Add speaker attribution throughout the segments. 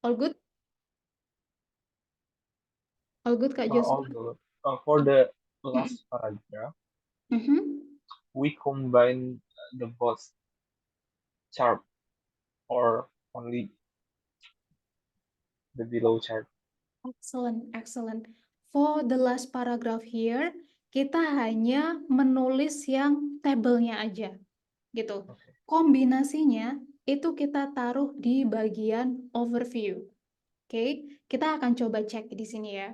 Speaker 1: All good? All good, Kak
Speaker 2: All
Speaker 1: Joshua?
Speaker 2: good. For the last paragraph,
Speaker 1: Mhm.
Speaker 2: we combine the both chart or only the below chart.
Speaker 1: Excellent, excellent. For the last paragraph here, kita hanya menulis yang tabelnya aja, gitu.
Speaker 2: Okay.
Speaker 1: Kombinasinya itu kita taruh di bagian overview. Oke, kita akan coba cek di sini ya.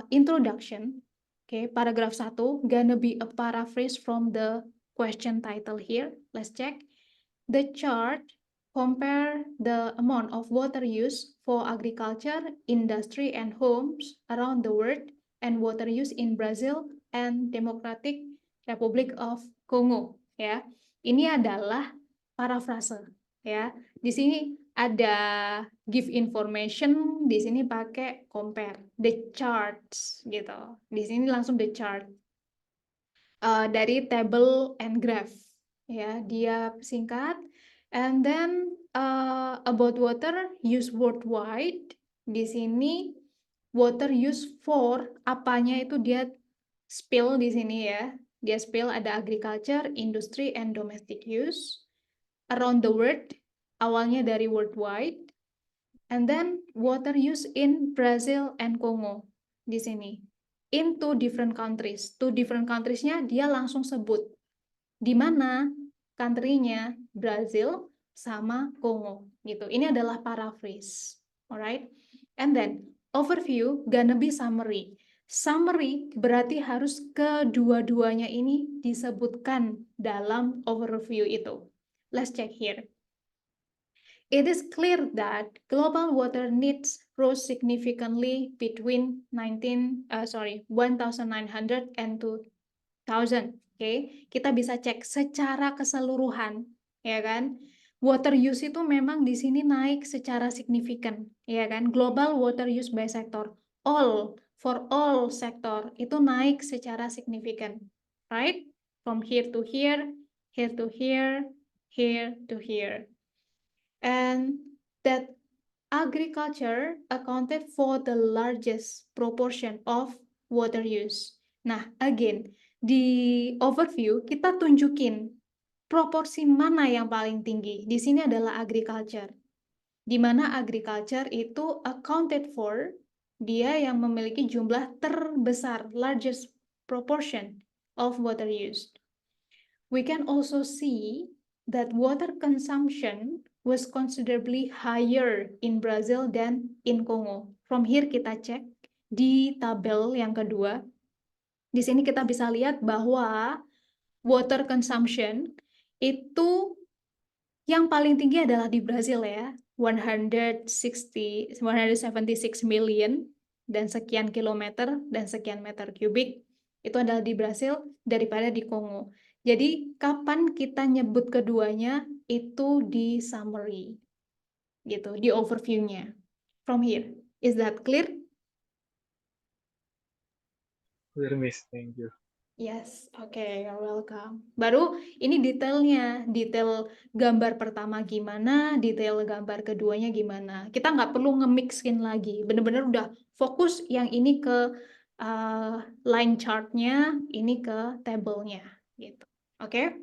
Speaker 1: Introduction. Oke, paragraph 1 gonna be a paraphrase from the question title here. Let's check. The chart compare the amount of water use for agriculture, industry, and homes around the world, and water use in Brazil and Democratic Republic of Congo. Ya, ini adalah parafrase. Ya, di sini ada give information, di sini pakai compare the charts gitu. Di sini langsung the chart. Dari table and graph ya, dia singkat. And then about water use worldwide, di sini water use for apanya itu dia spill di sini ya, dia spill ada agriculture, industry, and domestic use around the world, awalnya dari worldwide. And then water use in Brazil and Congo di sini. In two different countries. Two different countries-nya dia langsung sebut. Di mana country-nya Brazil sama Congo gitu. Ini adalah paraphrase. Alright? And then overview gonna be summary. Summary berarti harus kedua-duanya ini disebutkan dalam overview itu. Let's check here. It is clear that global water needs rose significantly between 1900 and 2000. Oke, kita bisa cek secara keseluruhan, ya kan? Water use itu memang di sini naik secara signifikan, ya kan? Global water use by sector, for all sector itu naik secara signifikan, right? From here to here, here to here, here to here. And that agriculture accounted for the largest proportion of water use. Nah, again, di overview kita tunjukin proporsi mana yang paling tinggi. Di sini adalah agriculture. Di mana agriculture itu accounted for, dia yang memiliki jumlah terbesar, largest proportion of water used. We can also see that water consumption was considerably higher in Brazil than in Congo. From here kita cek di tabel yang kedua. Di sini kita bisa lihat bahwa water consumption itu yang paling tinggi adalah di Brazil ya, 176 million dan sekian kilometer dan sekian meter kubik itu adalah di Brazil daripada di Kongo. Jadi kapan kita nyebut keduanya itu di summary gitu, di overview-nya. From here, is that clear?
Speaker 2: Clear, Miss. Thank you.
Speaker 1: Yes, okay, you're welcome. Baru ini detailnya, detail gambar pertama gimana, detail gambar keduanya gimana. Kita nggak perlu nge-mixin lagi, bener-bener udah fokus yang ini ke line chart-nya, ini ke table-nya, gitu. Oke?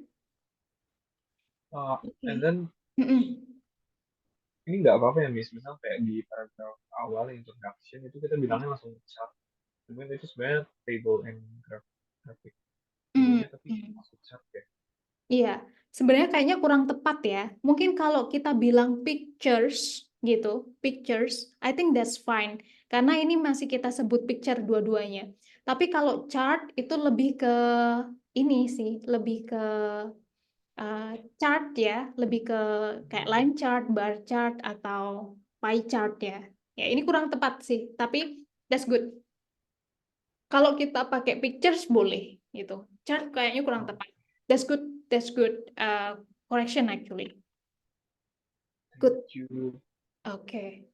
Speaker 2: And then
Speaker 1: Mm-mm.
Speaker 2: ini nggak apa-apa ya, Miss. Misal kayak di paragraph awal introduction itu kita bilangnya langsung chart. Kemudian itu sebenarnya table and graphic
Speaker 1: Mm.
Speaker 2: view-nya, tapi masuk chart ya.
Speaker 1: Iya, sebenarnya kayaknya kurang tepat ya. Mungkin kalau kita bilang pictures gitu, pictures, I think that's fine. Karena ini masih kita sebut picture dua-duanya. Tapi kalau chart itu lebih ke ini sih, lebih ke chart ya, lebih ke kayak line chart, bar chart, atau pie chart ya. Ya, ini kurang tepat sih, tapi that's good. Kalau kita pakai pictures boleh gitu. Chart kayaknya kurang
Speaker 2: Oh,
Speaker 1: tepat. That's good. That's good. Correction actually.
Speaker 2: thank
Speaker 1: Good.
Speaker 2: you.
Speaker 1: Oke.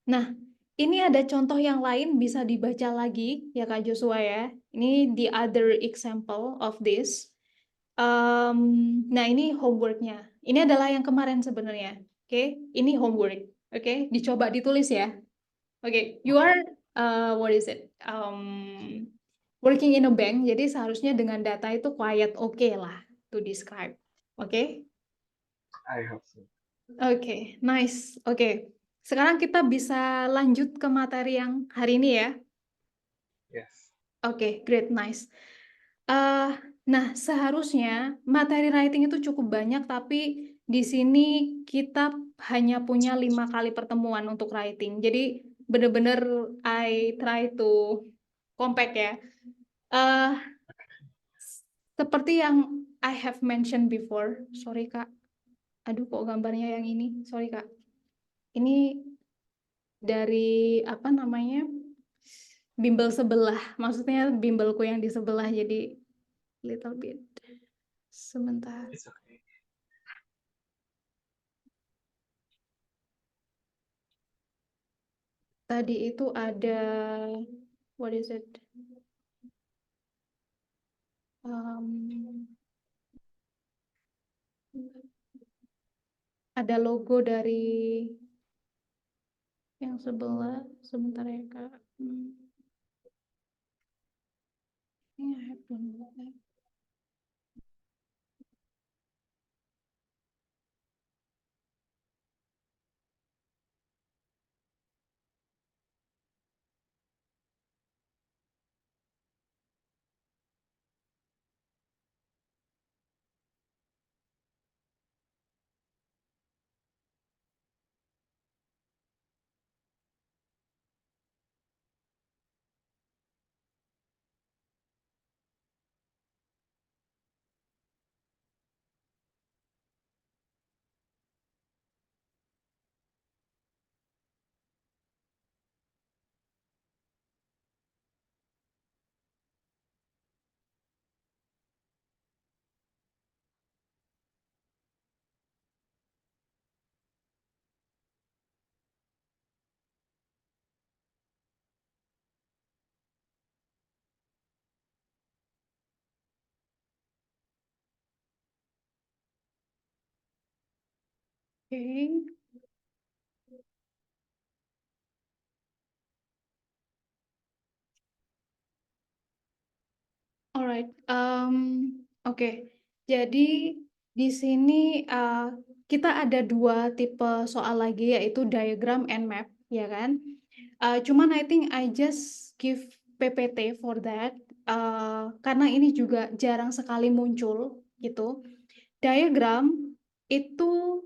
Speaker 1: Nah, ini ada contoh yang lain bisa dibaca lagi ya Kak Joshua ya. Ini the other example of this. Nah ini homeworknya. Ini adalah yang kemarin sebenarnya. Oke, ini homework. Oke, dicoba ditulis ya. Oke, you are what is it? Working in a bank, jadi seharusnya dengan data itu quiet oke lah to describe. Oke?
Speaker 2: I hope so.
Speaker 1: Oke, nice. Oke. Sekarang kita bisa lanjut ke materi yang hari ini ya.
Speaker 2: Yes.
Speaker 1: Oke, great, nice. Eh, nah, seharusnya materi writing itu cukup banyak, tapi di sini kita hanya punya 5 kali pertemuan untuk writing. Jadi bener-bener I try to compact ya. Eh, seperti yang I have mentioned before. Sorry Kak. Aduh, kok gambarnya yang ini? Sorry Kak. Ini dari apa namanya? Bimbel sebelah. Maksudnya bimbelku yang di sebelah, jadi little bit. Sebentar.
Speaker 2: It's okay.
Speaker 1: Tadi itu ada what is it? Ada logo dari yang sebelah. Sebentar ya Kak. Ini I have done. Okay. Alright. Oke. Jadi di sini kita ada 2 tipe soal lagi, yaitu diagram and map, ya kan? Cuman I think I just give PPT for that, karena ini juga jarang sekali muncul gitu. Diagram itu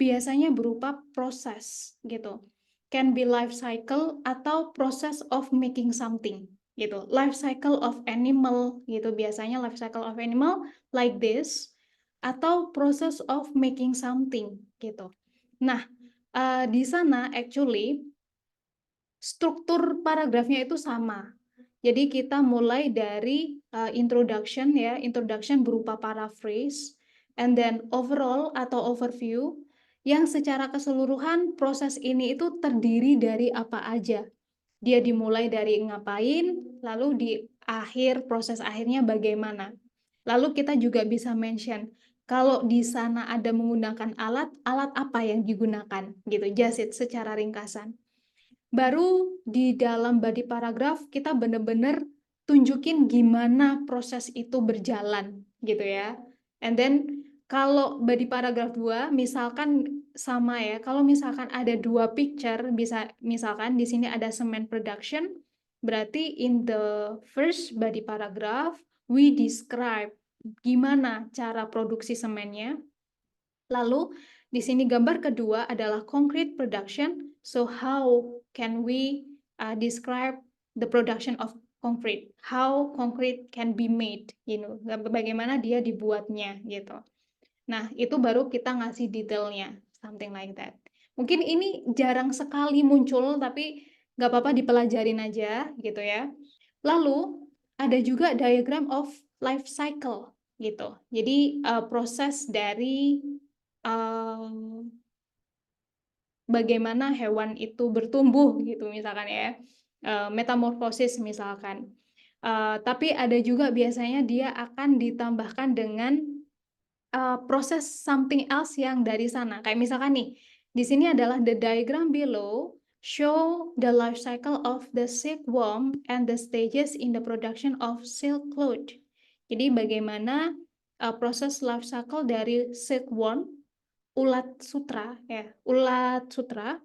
Speaker 1: biasanya berupa proses gitu. Can be life cycle atau process of making something gitu. Life cycle of animal gitu, biasanya life cycle of animal like this, atau process of making something gitu. Nah, di sana actually struktur paragrafnya itu sama. Jadi kita mulai dari introduction ya, introduction berupa paraphrase, and then overall atau overview, yang secara keseluruhan proses ini itu terdiri dari apa aja. Dia dimulai dari ngapain, lalu di akhir, proses akhirnya bagaimana. Lalu kita juga bisa mention, kalau di sana ada menggunakan alat, alat apa yang digunakan, gitu, just it secara ringkasan. Baru di dalam body paragraf kita bener-bener tunjukin gimana proses itu berjalan gitu ya. And then kalau body paragraf 2 misalkan sama ya, kalau misalkan ada 2 picture, bisa misalkan di sini ada cement production, berarti in the first body paragraph we describe gimana cara produksi semennya. Lalu di sini gambar kedua adalah concrete production. So how can we describe the production of concrete? How concrete can be made, bagaimana dia dibuatnya gitu. Nah, itu baru kita ngasih detailnya, something like that. Mungkin ini jarang sekali muncul, tapi nggak apa-apa dipelajarin aja gitu ya. Lalu ada juga diagram of life cycle gitu. Jadi proses dari bagaimana hewan itu bertumbuh gitu misalkan ya, metamorfosis misalkan. Tapi ada juga biasanya dia akan ditambahkan dengan proses something else yang dari sana. Kayak misalkan nih, Di sini adalah the diagram below show the life cycle of the silkworm and the stages in the production of silk cloth. Jadi bagaimana proses life cycle dari silkworm, ulat sutra ya, ulat sutra.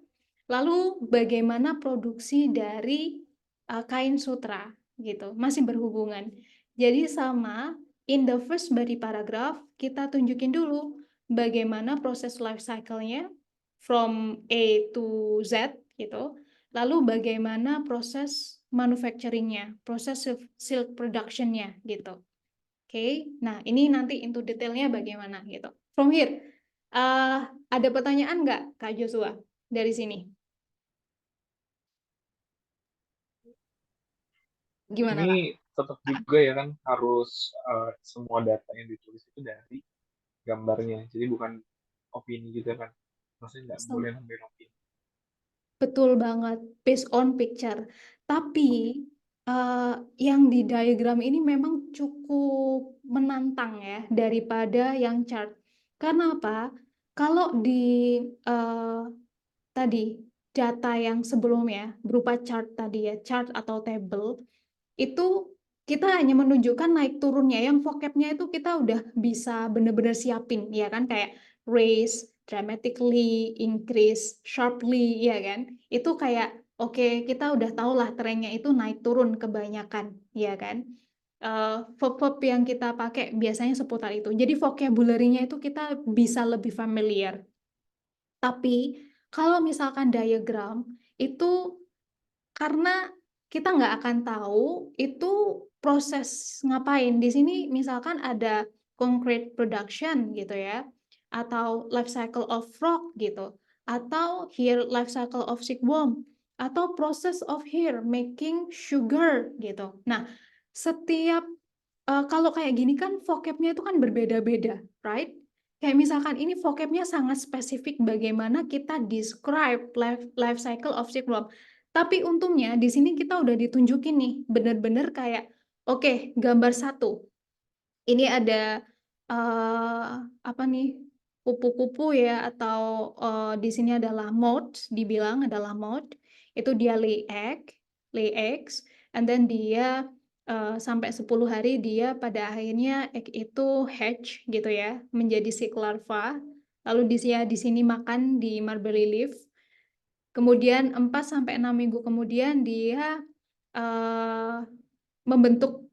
Speaker 1: Lalu bagaimana produksi dari kain sutra gitu, masih berhubungan. Jadi sama in the first body paragraph kita tunjukin dulu bagaimana proses life cycle-nya from A to Z gitu. Lalu bagaimana proses manufacturing-nya, proses silk production-nya gitu. Oke, nah ini nanti into detailnya bagaimana gitu. From here, ada pertanyaan nggak Kak Joshua dari sini? Gimana Kak?
Speaker 2: Ini tetap juga ya kan harus semua data yang ditulis itu dari gambarnya. Jadi bukan opini gitu kan. Maksudnya nggak boleh ngambil opini.
Speaker 1: Betul banget, based on picture. Tapi yang di diagram ini memang cukup menantang ya daripada yang chart. Karena apa? Kalau di tadi data yang sebelumnya berupa chart tadi ya, chart atau table, itu kita hanya menunjukkan naik turunnya, yang vocabnya itu kita udah bisa bener-bener siapin, ya kan, kayak raise, dramatically, increase, sharply, ya kan, itu kayak oke, kita udah tahu lah trennya itu naik turun kebanyakan, ya kan. Verb-verb yang kita pakai biasanya seputar itu, jadi vocabulary-nya itu kita bisa lebih familiar. Tapi kalau misalkan diagram itu karena kita nggak akan tahu itu proses ngapain. Di sini misalkan ada concrete production gitu ya, atau life cycle of frog gitu, atau here life cycle of silkworm, atau process of here making sugar gitu. Nah, setiap kalau kayak gini kan vocabnya itu kan berbeda-beda, right? Kayak misalkan ini vocabnya sangat spesifik bagaimana kita describe life cycle of silkworm. Tapi untungnya di sini kita udah ditunjukin nih, bener-bener kayak, oke, gambar satu. Ini ada apa nih, kupu-kupu ya, atau di sini adalah moth, dibilang adalah moth. Itu dia lay eggs, and then dia sampai 10 hari dia pada akhirnya egg itu hatch gitu ya, menjadi si larva. Lalu di sini makan di mulberry leaf. Kemudian 4 sampai 6 minggu kemudian dia membentuk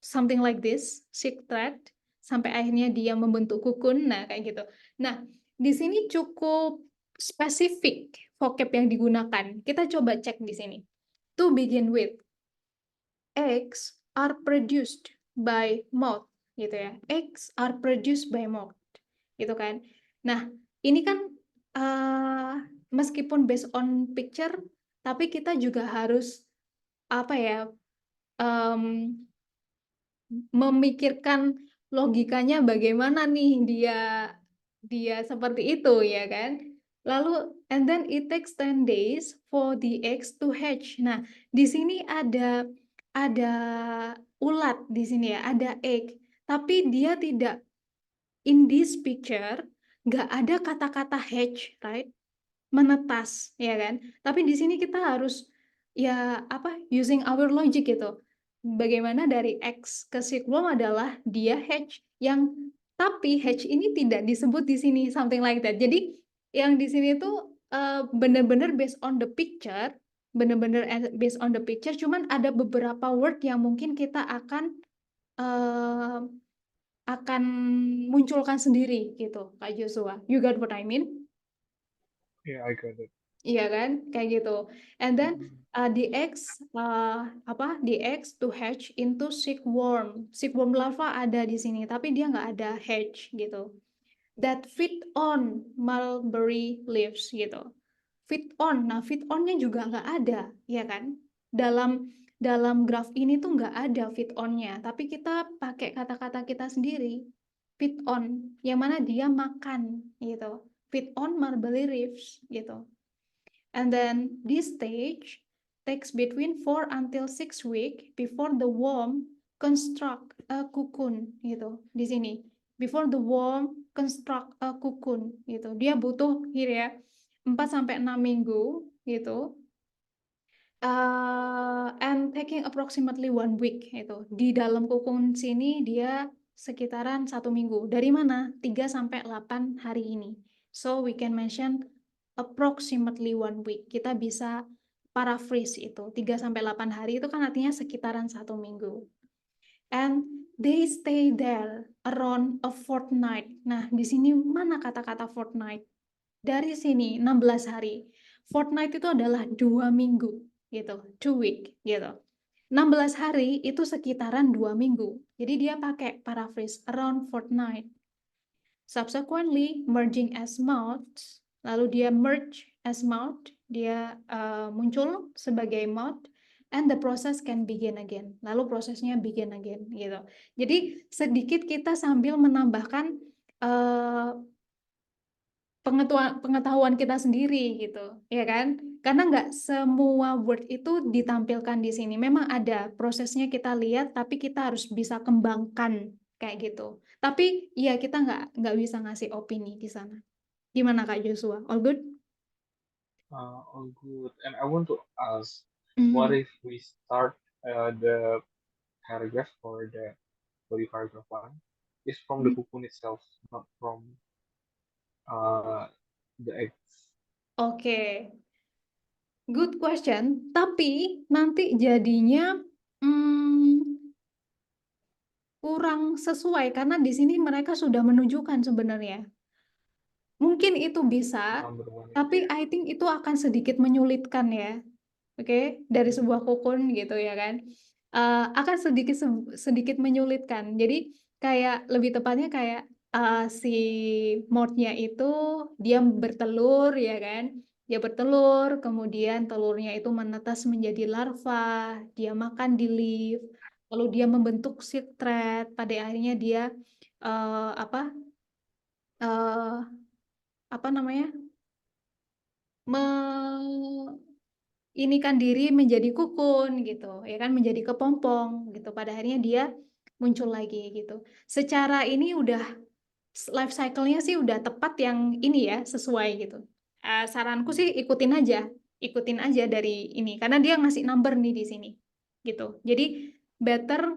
Speaker 1: something like this, silk thread, sampai akhirnya dia membentuk kukun, nah kayak gitu. Nah, di sini cukup spesifik vocab yang digunakan. Kita coba cek di sini. To begin with, eggs are produced by moth, gitu ya. Eggs are produced by moth, gitu kan. Nah, ini kan meskipun based on picture, tapi kita juga harus apa ya, memikirkan logikanya bagaimana nih dia seperti itu ya kan. Lalu and then it takes 10 days for the eggs to hatch. Nah, di sini ada ulat di sini ya, ada egg. Tapi dia tidak in this picture nggak ada kata-kata hatch, right? Menetas, ya kan? Tapi di sini kita harus ya apa using our logic gitu. Bagaimana dari X ke silkworm adalah dia hatch yang tapi hatch ini tidak disebut di sini something like that. Jadi yang di sini tuh benar-benar based on the picture, benar-benar based on the picture. Cuman ada beberapa word yang mungkin kita akan munculkan sendiri gitu, Kak Joshua. You got what I mean?
Speaker 2: Yeah, I got it.
Speaker 1: Iya kan, kayak gitu. And then the eggs the eggs to hatch into silkworm. Silkworm larva ada di sini, tapi dia nggak ada hatch gitu. That feed on mulberry leaves gitu. Feed on, nah feed on-nya juga nggak ada, ya kan? Dalam graf ini tuh nggak ada feed on-nya, tapi kita pakai kata-kata kita sendiri. Feed on, yang mana dia makan gitu. Feed on mulberry leaves gitu. And then this stage takes between 4 until 6 weeks before the worm construct a cocoon gitu di sini. Before the worm construct a cocoon gitu. Dia butuh here ya 4-6 minggu gitu. And taking approximately 1 week itu. Di dalam kukun sini dia sekitaran 1 minggu. Dari mana? 3-8 hari ini. So we can mention approximately 1 week. Kita bisa paraphrase itu. 3-8 hari itu kan artinya sekitaran 1 minggu. And they stay there around a fortnight. Nah, di sini mana kata-kata fortnight? Dari sini 16 hari. Fortnight itu adalah 2 minggu gitu, 2 week gitu. 16 hari itu sekitaran 2 minggu. Jadi dia pakai paraphrase around fortnight. Subsequently, merging as mouths, lalu dia merge as mouth, dia muncul sebagai mouth, and the process can begin again. Lalu prosesnya begin again gitu. Jadi sedikit kita sambil menambahkan pengetahuan kita sendiri gitu, ya kan? Karena nggak semua word itu ditampilkan di sini. Memang ada prosesnya kita lihat, tapi kita harus bisa kembangkan kayak gitu. Tapi ya kita nggak bisa ngasih opini di sana. Gimana Kak Joshua? All good?
Speaker 2: All good. And I want to ask, what
Speaker 1: Mhm.
Speaker 2: if we start the paragraph or the body paragraph one is from the cocoon itself, not from uh, the eggs.
Speaker 1: Oke, good question. Tapi nanti jadinya kurang sesuai karena di sini mereka sudah menunjukkan sebenarnya. Mungkin itu bisa,
Speaker 2: Number one itu
Speaker 1: tapi
Speaker 2: ya.
Speaker 1: I think itu akan sedikit menyulitkan ya. Oke, dari sebuah kukun gitu ya kan. Akan sedikit menyulitkan. Jadi kayak lebih tepatnya kayak si mothnya itu dia bertelur ya kan. Dia bertelur, kemudian telurnya itu menetas menjadi larva, dia makan di leaf, lalu dia membentuk seed thread, pada akhirnya dia eh, apa eh, apa namanya? Inikan diri menjadi kukun gitu, ya kan, menjadi kepompong gitu. Pada akhirnya dia muncul lagi gitu. Secara ini udah life cycle-nya sih udah tepat yang ini ya, sesuai gitu. Saranku sih ikutin aja dari ini karena dia ngasih number nih di sini gitu. Jadi better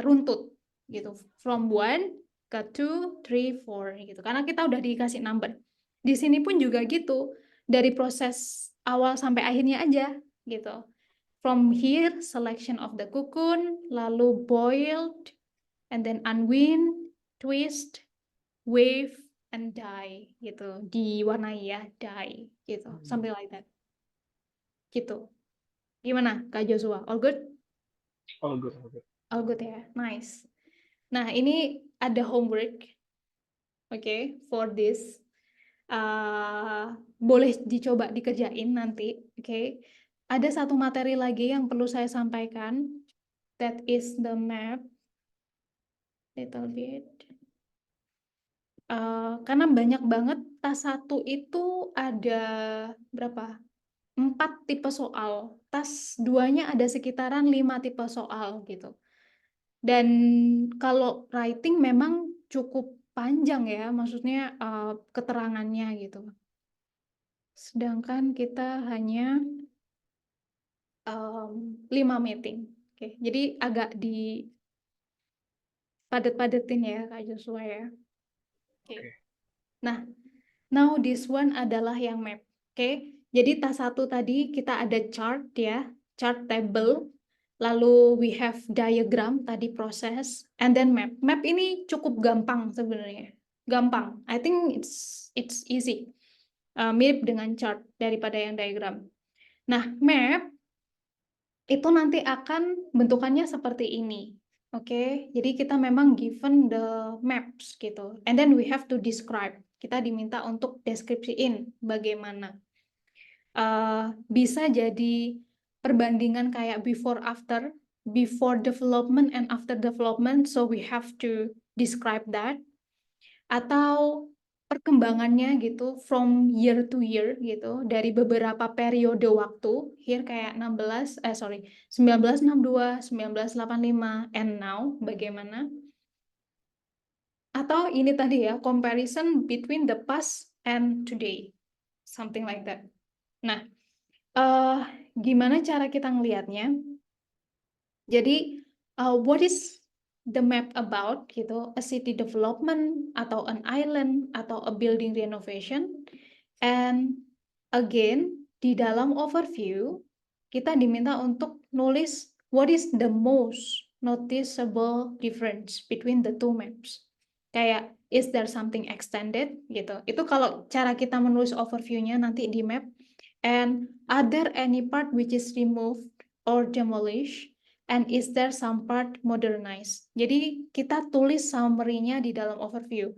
Speaker 1: runtut gitu. From 1 ke 2, 3, 4 gitu. Karena kita udah dikasih number. Di sini pun juga gitu. Dari proses awal sampai akhirnya aja gitu. From here, selection of the cocoon, lalu boiled, and then unwind, twist, wave, and dye gitu. Diwarnai ya, dye gitu. Something like that. Gitu. Gimana Kak Joshua? All good?
Speaker 2: All good, all good.
Speaker 1: All good ya. Nice. Nah, ini ada homework. Oke, for this. Boleh dicoba dikerjain nanti. Oke. Ada satu materi lagi yang perlu saya sampaikan. That is the map. Little bit. Karena banyak banget tas 1 itu ada berapa? 4 tipe soal. Tas 2-nya ada sekitaran 5 tipe soal gitu. Dan kalau writing memang cukup panjang ya, maksudnya keterangannya gitu. Sedangkan kita hanya 5 meeting. Oke, jadi agak dipadet-padetin ya Kak Joshua ya. Oke.
Speaker 2: Oke.
Speaker 1: Nah, now this one adalah yang map. Oke. Jadi tas 1 tadi kita ada chart ya, chart table. Lalu we have diagram tadi proses, and then map. Map ini cukup gampang sebenarnya. Gampang. I think it's easy. Mirip dengan chart daripada yang diagram. Nah, map itu nanti akan bentukannya seperti ini. Oke, jadi kita memang given the maps gitu. And then we have to describe. Kita diminta untuk deskripsiin bagaimana. Bisa jadi perbandingan kayak before development and after development, so we have to describe that. Atau perkembangannya gitu from year to year gitu, dari beberapa periode waktu, here kayak 1962, 1985, and now bagaimana. Atau ini tadi ya, comparison between the past and today. something like that. Nah, gimana cara kita ngelihatnya? Jadi, what is the map about gitu? A city development atau an island atau a building renovation? And again, di dalam overview kita diminta untuk nulis what is the most noticeable difference between the two maps. Kayak is there something extended gitu. Itu kalau cara kita menulis overview-nya nanti di map. And are there any part which is removed or demolished? And is there some part modernized? Jadi kita tulis summary-nya di dalam overview.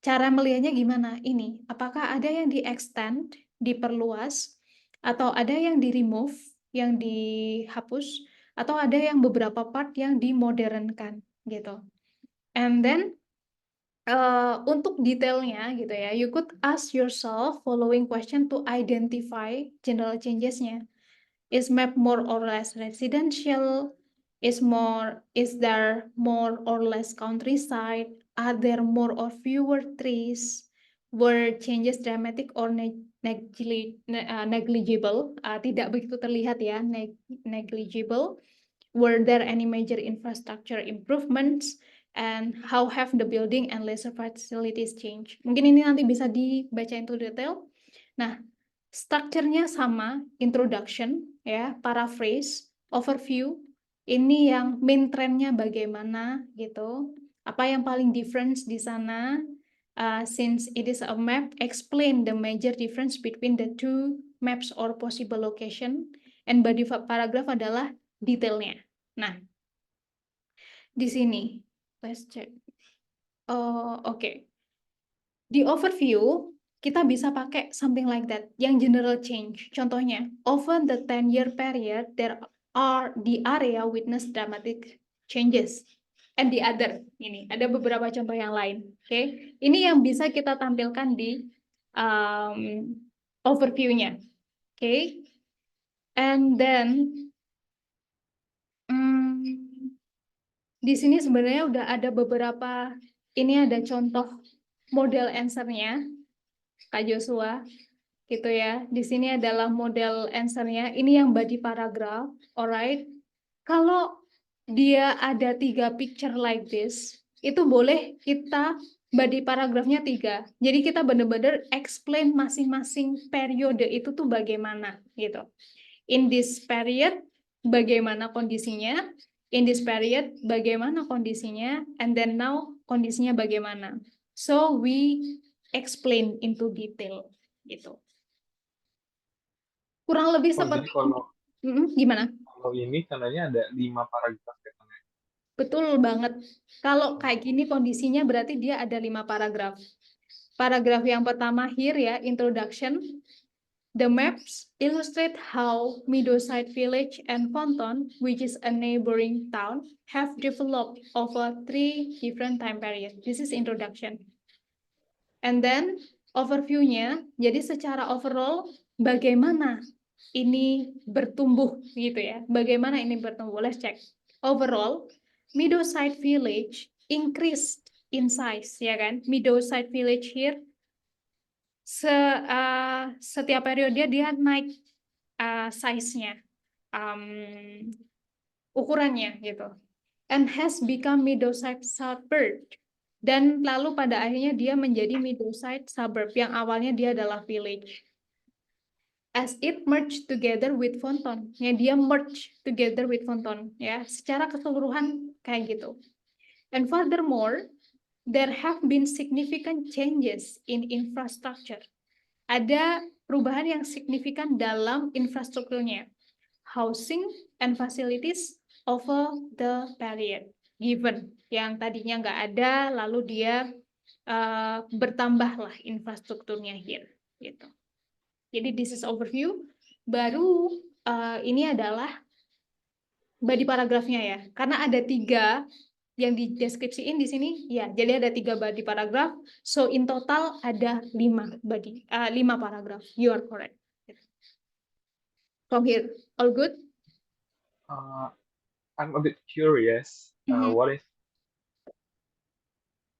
Speaker 1: Cara melihatnya gimana? Ini, apakah ada yang di-extend, diperluas, atau ada yang di-remove, yang dihapus, atau ada yang beberapa part yang dimodernkan, gitu. And then, untuk detailnya gitu ya, you could ask yourself following question to identify general changes-nya. Is map more or less residential? Is there more or less countryside? Are there more or fewer trees? Were changes dramatic or negligible? Tidak begitu terlihat ya, negligible. Were there any major infrastructure improvements? And how have the building and leisure facilities changed? Mungkin ini nanti bisa dibaca into detail. Nah, strukturnya sama, introduction, ya, paraphrase, overview. Ini yang main trendnya bagaimana gitu. Apa yang paling difference di sana? Since it is a map, explain the major difference between the two maps or possible location. And body paragraph adalah detailnya. Nah, di sini, let's check. Oh, oke. Di overview, kita bisa pakai something like that, yang general change. Contohnya, over the 10-year period, the area witness dramatic changes. And the other, ini, ada beberapa contoh yang lain. Oke, ini yang bisa kita tampilkan di overview-nya. Oke, and then, di sini sebenarnya udah ada beberapa, ini ada contoh model answer-nya, Kak Joshua. Gitu ya. Di sini adalah model answer-nya. Ini yang body paragraph, alright. Kalau dia ada 3 picture like this, itu boleh kita body paragrafnya 3. Jadi kita benar-benar explain masing-masing periode itu tuh bagaimana gitu. In this period, bagaimana kondisinya? In this period, bagaimana kondisinya? And then now, kondisinya bagaimana? So we explain into detail gitu. Kurang lebih
Speaker 2: Oh, jadi
Speaker 1: seperti ini. Gimana?
Speaker 2: kalau ini tandanya ada 5 paragraf ya, Kang?
Speaker 1: Betul banget. Kalau kayak gini kondisinya berarti dia ada 5 paragraf. Paragraf yang pertama here ya, introduction. The maps illustrate how Meadowside Village and Fonton, which is a neighboring town, have developed over 3 different time periods. This is introduction. And then overview-nya, jadi secara overall bagaimana ini bertumbuh gitu ya. Bagaimana ini bertumbuh? Let's check. Overall, Meadowside Village increased in size, ya kan? Meadowside Village here setiap periode dia naik size-nya, ukurannya gitu. And has become Meadowside suburb. Dan lalu pada akhirnya dia menjadi Meadowside suburb yang awalnya dia adalah village. As it merged together with Fonton, ya dia merge together with Fonton, ya secara keseluruhan kayak gitu. And furthermore, there have been significant changes in infrastructure. Ada perubahan yang signifikan dalam infrastrukturnya, housing and facilities over the period given, yang tadinya nggak ada, lalu dia bertambahlah infrastrukturnya here, gitu. Jadi this is overview. Baru ini adalah body paragrafnya ya, karena ada 3 yang dideskripsiin di sini ya. Jadi ada 3 body paragraf. So in total ada 5 paragraf. You are correct. From here, all good?
Speaker 2: I'm a bit curious, what if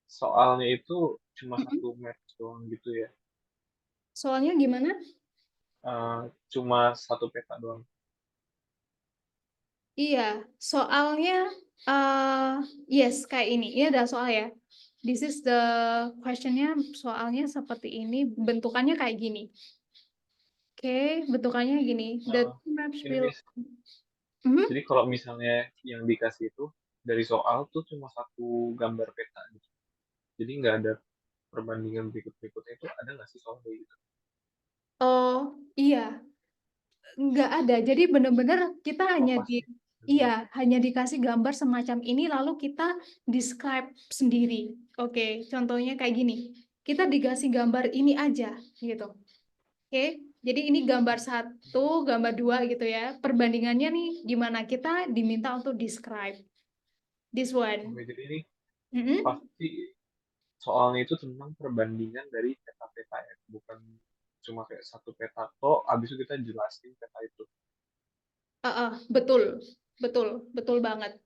Speaker 2: soalnya itu cuma satu map doang gitu ya?
Speaker 1: Soalnya gimana?
Speaker 2: Cuma satu peta doang.
Speaker 1: Iya, soalnya yes kayak ini. Ini adalah soal ya. This is the questionnya. Soalnya seperti ini. Bentukannya kayak gini. Oke, bentukannya gini. The
Speaker 2: Eh,
Speaker 1: two maps
Speaker 2: ini
Speaker 1: will.
Speaker 2: Miss,
Speaker 1: Mhm.
Speaker 2: jadi kalau misalnya yang dikasih itu dari soal tuh cuma satu gambar peta gitu. Jadi nggak ada perbandingan berikut-berikutnya itu ada nggak sih soal kayak gitu?
Speaker 1: Oh iya, nggak ada. Jadi benar-benar kita
Speaker 2: Oh
Speaker 1: hanya
Speaker 2: pasti.
Speaker 1: hanya dikasih gambar semacam ini, lalu kita describe sendiri. Oke, contohnya kayak gini. Kita dikasih gambar ini aja, gitu. Oke, jadi ini gambar satu, gambar dua gitu ya. Perbandingannya nih gimana? Kita diminta untuk describe this one.
Speaker 2: Oke, jadi ini
Speaker 1: Mm-mm.
Speaker 2: pasti soalnya itu tentang perbandingan dari peta-peta ya, bukan cuma kayak satu peta toh, abis itu kita jelasin peta itu.
Speaker 1: Betul, betul, betul banget.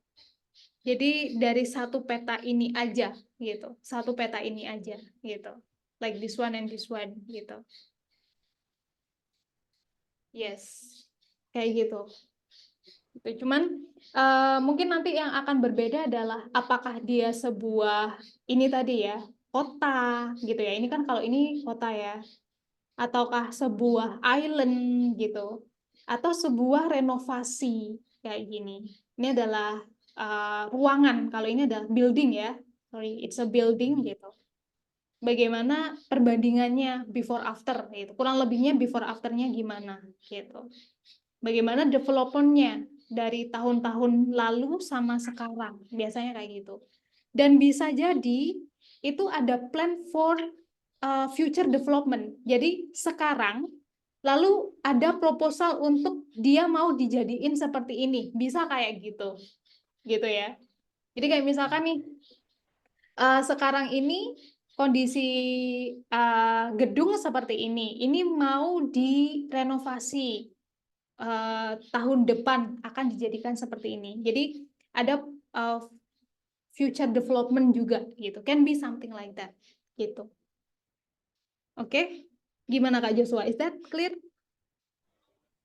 Speaker 1: Jadi dari satu peta ini aja gitu. Satu peta ini aja gitu. Like this one and this one gitu. Yes. Kayak gitu. Gitu. Cuman mungkin nanti yang akan berbeda adalah apakah dia sebuah ini tadi ya, kota gitu ya. Ini kan kalau ini kota ya. Ataukah sebuah island gitu. Atau sebuah renovasi kayak gini. Ini adalah ruangan. Kalau ini adalah building ya. Sorry, it's a building gitu. Bagaimana perbandingannya before after gitu. Kurang lebihnya before afternya gimana gitu. Bagaimana developmentnya dari tahun-tahun lalu sama sekarang. Biasanya kayak gitu. Dan bisa jadi itu ada plan for future development. Jadi sekarang lalu ada proposal untuk dia mau dijadiin seperti ini. Bisa kayak gitu. Gitu ya. Jadi kayak misalkan nih sekarang ini kondisi gedung seperti ini. Ini mau direnovasi tahun depan akan dijadikan seperti ini. Jadi ada future development juga gitu. Can be something like that gitu. Oke. Gimana Kak Joshua? Is that clear?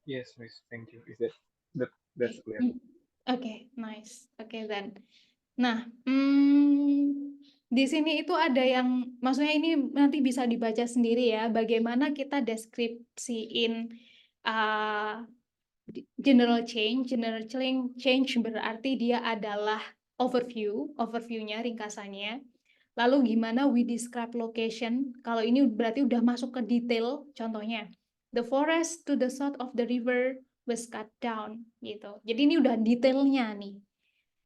Speaker 2: Yes, Miss, thank you. That's clear.
Speaker 1: Oke, nice. Oke, then. Nah, di sini itu ada yang, maksudnya ini nanti bisa dibaca sendiri ya, bagaimana kita deskripsiin uh, general change. General change berarti dia adalah overview-nya, ringkasannya. Lalu gimana we describe location? Kalau ini berarti udah masuk ke detail, contohnya. The forest to the south of the river was cut down, gitu. Jadi ini udah detailnya nih.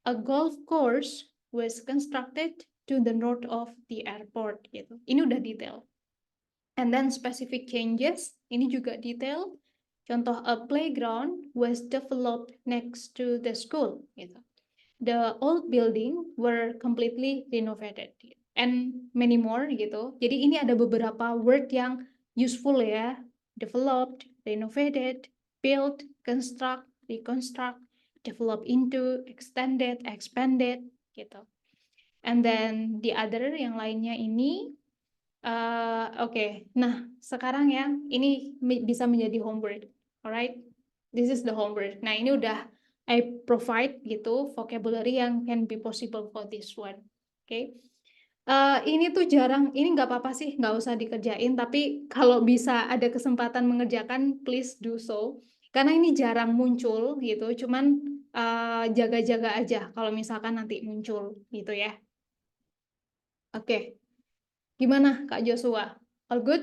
Speaker 1: A golf course was constructed to the north of the airport, gitu. Ini udah detail. And then specific changes, ini juga detail. Contoh, a playground was developed next to the school, gitu. The old building were completely renovated and many more gitu. Jadi ini ada beberapa word yang useful ya. Developed, renovated, built, construct, reconstruct, develop into, extended, expanded gitu. And then the other yang lainnya ini oke. Nah, sekarang ya ini bisa menjadi homework. Alright? This is the homework. Nah, ini udah I provide gitu vocabulary yang can be possible for this one. Oke. Ini tuh jarang, ini nggak apa-apa sih, nggak usah dikerjain. Tapi kalau bisa ada kesempatan mengerjakan, please do so. Karena ini jarang muncul gitu. Cuman jaga-jaga aja kalau misalkan nanti muncul gitu ya. Oke. Gimana Kak Joshua? All good?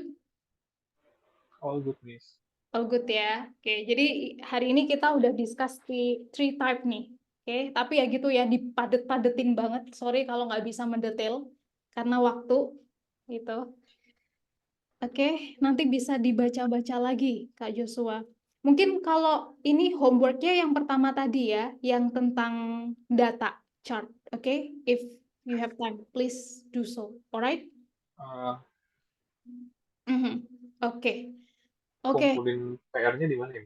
Speaker 2: All good, Miss.
Speaker 1: All good ya. Oke, jadi hari ini kita udah discuss di three type nih. Oke, tapi ya gitu ya, dipadet-padetin banget. Sorry kalau nggak bisa mendetail karena waktu gitu. Oke, nanti bisa dibaca-baca lagi Kak Joshua. Mungkin kalau ini homeworknya yang pertama tadi ya, yang tentang data chart. Oke, if you have time, please do so. Alright?
Speaker 2: Uh,
Speaker 1: Oke. Oke.
Speaker 2: Kumpulin PR-nya di mana ya?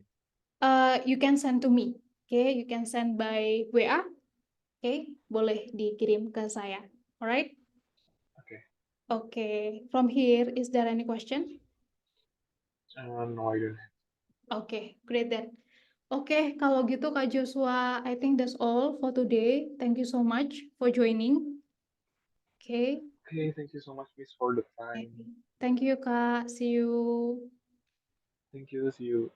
Speaker 1: You can send to me. Okay, you can send by WA. Okay, boleh dikirim ke saya. Alright?
Speaker 2: Oke.
Speaker 1: Okay. From here, is there any question?
Speaker 2: No, I don't have.
Speaker 1: Oke, great then. Oke, kalau gitu Kak Joshua, I think that's all for today. Thank you so much for joining. Oke,
Speaker 2: Okay, thank you so much, Miss, for the time.
Speaker 1: thank you Kak. See you.
Speaker 2: Thank you. See you.